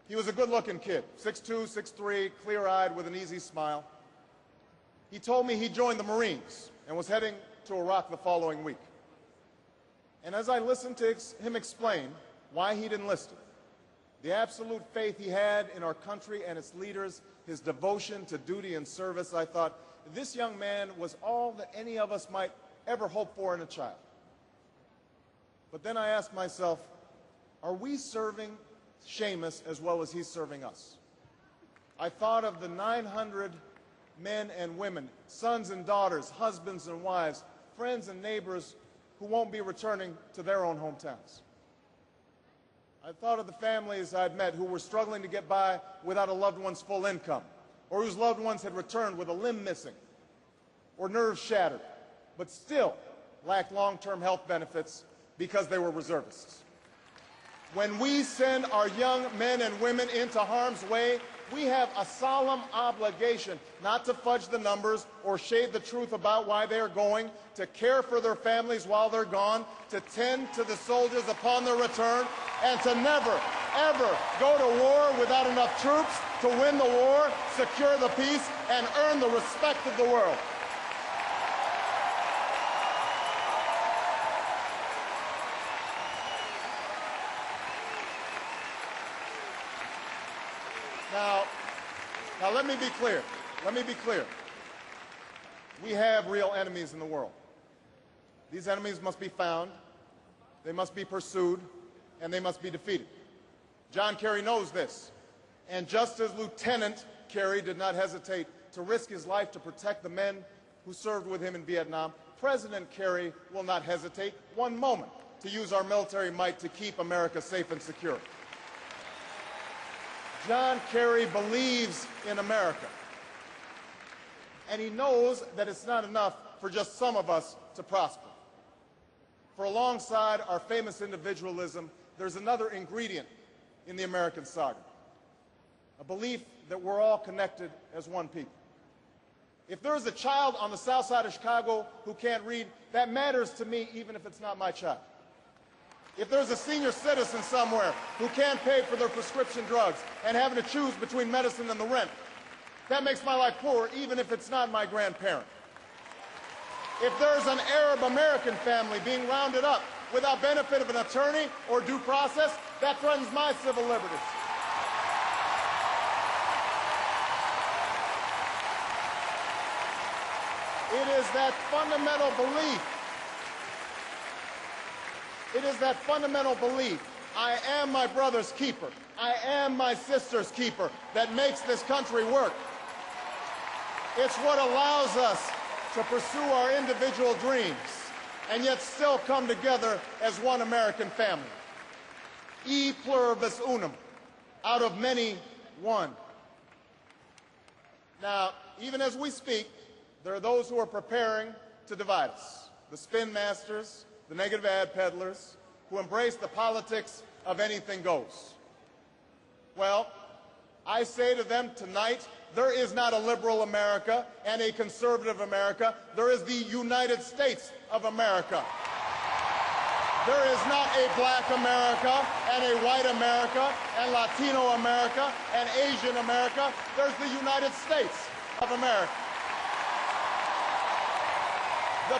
He was a good-looking kid, 6'2", 6'3", clear-eyed with an easy smile. He told me he joined the Marines and was heading to Iraq the following week. And as I listened to him explain why he'd enlisted, the absolute faith he had in our country and its leaders, his devotion to duty and service, I thought, this young man was all that any of us might ever hope for in a child. But then I asked myself, are we serving Seamus as well as he's serving us? I thought of the 900 men and women, sons and daughters, husbands and wives, friends and neighbors who won't be returning to their own hometowns. I thought of the families I'd met who were struggling to get by without a loved one's full income, or whose loved ones had returned with a limb missing or nerves shattered, but still lacked long-term health benefits because they were reservists. When we send our young men and women into harm's way, we have a solemn obligation not to fudge the numbers or shade the truth about why they are going, to care for their families while they're gone, to tend to the soldiers upon their return, and to never, ever go to war without enough troops to win the war, secure the peace, and earn the respect of the world. Now let me be clear. Let me be clear. We have real enemies in the world. These enemies must be found, they must be pursued, and they must be defeated. John Kerry knows this. And just as Lieutenant Kerry did not hesitate to risk his life to protect the men who served with him in Vietnam, President Kerry will not hesitate one moment to use our military might to keep America safe and secure. John Kerry believes in America, and he knows that it's not enough for just some of us to prosper. For alongside our famous individualism, there's another ingredient in the American saga, a belief that we're all connected as one people. If there's a child on the south side of Chicago who can't read, that matters to me even if it's not my child. If there's a senior citizen somewhere who can't pay for their prescription drugs and having to choose between medicine and the rent, that makes my life poor even if it's not my grandparent. If there's an Arab American family being rounded up without benefit of an attorney or due process, that threatens my civil liberties. It is that fundamental belief. It is that fundamental belief, I am my brother's keeper, I am my sister's keeper, that makes this country work. It's what allows us to pursue our individual dreams and yet still come together as one American family. E pluribus unum, out of many, one. Now, even as we speak, there are those who are preparing to divide us. The spin masters, the negative ad peddlers, who embrace the politics of anything goes. Well, I say to them tonight, there is not a liberal America and a conservative America. There is the United States of America. There is not a black America and a white America and Latino America and Asian America. There's the United States of America. The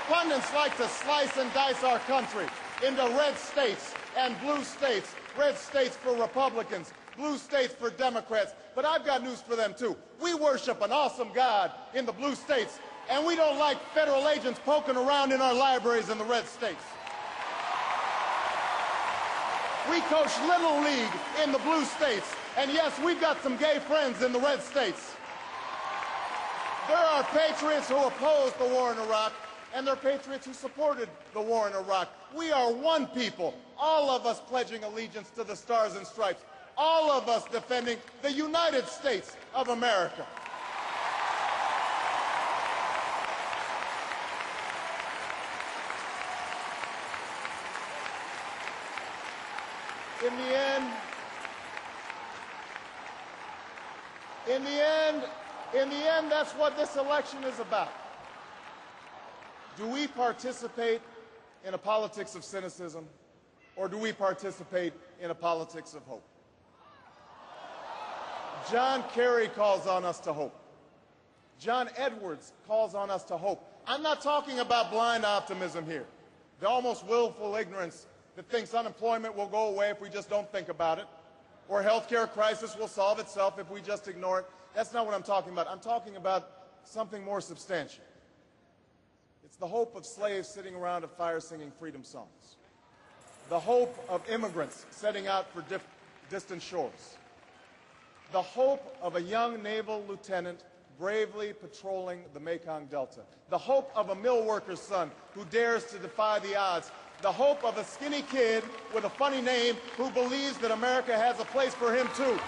pundits like to slice and dice our country into red states and blue states, red states for Republicans, blue states for Democrats. But I've got news for them, too. We worship an awesome God in the blue states, and we don't like federal agents poking around in our libraries in the red states. We coach Little League in the blue states, and yes, we've got some gay friends in the red states. There are patriots who opposed the war in Iraq, and there are patriots who supported the war in Iraq. We are one people, all of us pledging allegiance to the Stars and Stripes, all of us defending the United States of America. In the end, that's what this election is about. Do we participate in a politics of cynicism, or do we participate in a politics of hope? John Kerry calls on us to hope. John Edwards calls on us to hope. I'm not talking about blind optimism here, the almost willful ignorance that thinks unemployment will go away if we just don't think about it, or healthcare crisis will solve itself if we just ignore it. That's not what I'm talking about. I'm talking about something more substantial. It's the hope of slaves sitting around a fire singing freedom songs, the hope of immigrants setting out for distant shores, the hope of a young naval lieutenant bravely patrolling the Mekong Delta, the hope of a mill worker's son who dares to defy the odds, the hope of a skinny kid with a funny name who believes that America has a place for him too.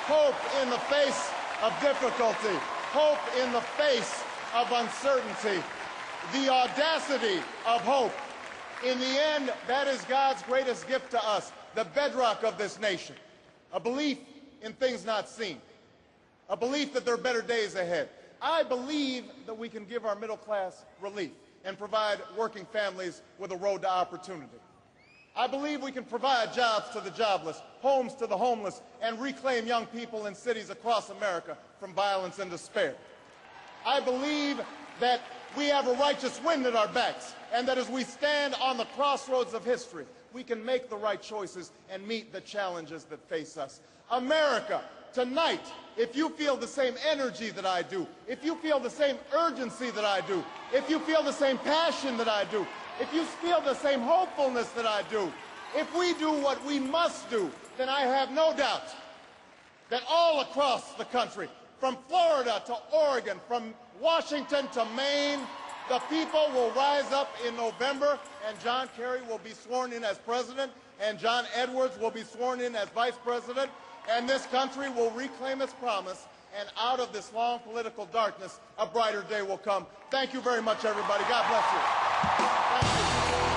Hope in the face of difficulty, hope in the face of uncertainty, the audacity of hope. In the end, that is God's greatest gift to us, the bedrock of this nation, a belief in things not seen, a belief that there are better days ahead. I believe that we can give our middle class relief and provide working families with a road to opportunity. I believe we can provide jobs to the jobless, homes to the homeless, and reclaim young people in cities across America from violence and despair. I believe that we have a righteous wind at our backs, and that as we stand on the crossroads of history, we can make the right choices and meet the challenges that face us. America, tonight, if you feel the same energy that I do, if you feel the same urgency that I do, if you feel the same passion that I do, if you feel the same hopefulness that I do, if we do what we must do, then I have no doubt that all across the country, from Florida to Oregon, from Washington to Maine, the people will rise up in November, and John Kerry will be sworn in as president, and John Edwards will be sworn in as vice president, and this country will reclaim its promise, and out of this long political darkness, a brighter day will come. Thank you very much, everybody. God bless you. Thank you.